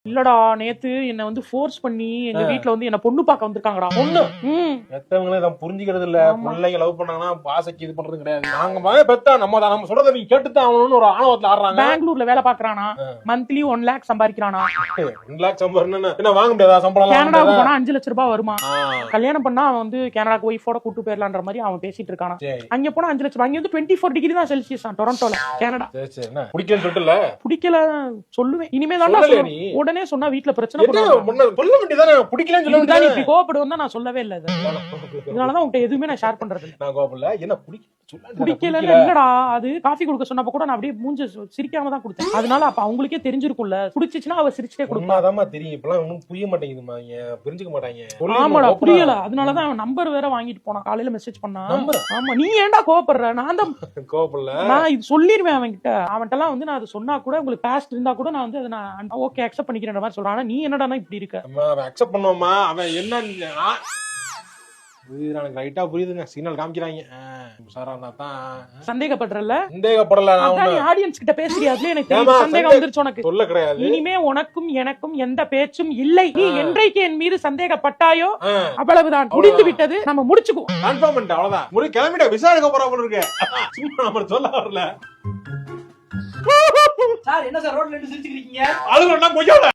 இல்லடா நேத்து என்ன வந்து ஃபோர்ஸ் பண்ணி எங்க வீட்ல வந்து என்ன பொண்ணு பார்க்க வந்திருக்காங்கடா. பொண்ணு பெத்தவங்களே இதை புரிஞ்சுக்கிறது இல்ல. பிள்ளைங்க லவ் பண்ணாங்கன்னா பாசைக்கு இது பண்றது கிடையாது. நாங்க மகன் பெத்தா நம்ம சொல்றதை நீங்க கேட்டுதான் ஆகணும்னு ஒரு ஆணவத்துல ஆடுறாங்க. பெங்களூர்ல வேலை பாக்குறானா, மந்த்லி 1 lakh சம்பாதிக்கிறானா. 1 lakh சம்பாதிக்கணும்னா என்ன வாங்க முடியாதா சம்பளம்? கனடாவுக்கு போனா 5 லட்சம் ரூபாய் வருமா. கல்யாணம் பண்ணா அவன் வந்து கனடாக்கு ஒய்ஃபோட கூட்டு போயிடலான்ற மாதிரி அவன் பேசிட்டு இருக்கானா. அங்க போனா 5 லட்சம். அங்க வந்து 24 டிகிரி தான் செல்சியஸ் டொரண்டோல, கனடா. பிடிக்கலன்னு சொல்லிட்டுல பிடிக்கல சொல்லுவேன். இனிமே தான் உடனே சொன்னா வீட்டுல பிரச்சனை சொல்ல வேண்டியதானே. பிடிக்கலன்னு சொல்ல இப்படி கோவப்படுவா நான் சொல்லவே இல்ல. இதனாலதான் உங்ககிட்ட எதுவுமே நான் ஷேர் பண்றது. நான் கோவப்படல. என்ன பிடிக்கல இல்லடா. அது காஃபி கொடுக்க சொன்னப்ப கூட நான் அப்படியே மூஞ்ச சிரிக்காம தான் கொடுத்தேன். அதனால அப்ப அவங்களுக்கே தெரிஞ்சிருக்கும்ல. பிடிச்சிச்சுன்னா அவ சிரிச்சிட்டே கொடுப்பா. அதாமா தெரியும். இப்பெல்லாம் ஒன்னும் புரிய மாட்டேங்குதுமா. புரிஞ்சுக்க மாட்டாங்க. ஆமாடா புரியல. அதனாலதான் அவன் நம்பர் வேற வாங்கிட்டு போனான். காலையில மெசேஜ் பண்ணா. ஆமா நீ ஏன்டா கோவப்படுற? நான் தான் கோவப்படல. நான் இது சொல்லிருவேன் அவன்கிட்ட. அவன்கிட்ட எல்லாம் வந்து நான் அதை சொன்னா கூட உங்களுக்கு பாஸ்ட் இருந்தா கூட நான் வந்து அதை நான் ஓகே அக்செப்ட் பண்ணிக்கிறேன் மாதிரி சொல்றான். ஆனா நீ என்னடா இப்படி இருக்க? அவன் அக்செப்ட் பண்ணுவாமா? அவன் என்ன எனக்கு ரைட்டா புரியுதுங்க. சிக்னல் காமிக்கிறாங்க. சந்தேகப்படுறல? சந்தேகப்படல. ஆடியன்ஸ் கிட்ட பேசுறியா? அதுல எனக்கு சந்தேகம் வந்துருச்சு. உனக்கு சொல்ல கிடையாது. இனிமே உனக்கும் எனக்கும் எந்த பேச்சும் இல்லை. நீ என்றைக்கு என் மீது சந்தேகப்பட்டாயோ அவ்வளவுதான், முடிந்து விட்டது. நம்ம முடிச்சுக்குவோம். கன்ஃபார்ம் பண்ணிட்டு அவ்வளவுதான். முடி கிளம்பிட்ட விசாரிக்க போறா போல இருக்கு. சும்மா நம்ம சொல்ல வரல. சார் என்ன சார் ரோட்ல நின்னு சிரிச்சிட்டு இருக்கீங்க? அழுகுறேன்னா கொஞ்சம்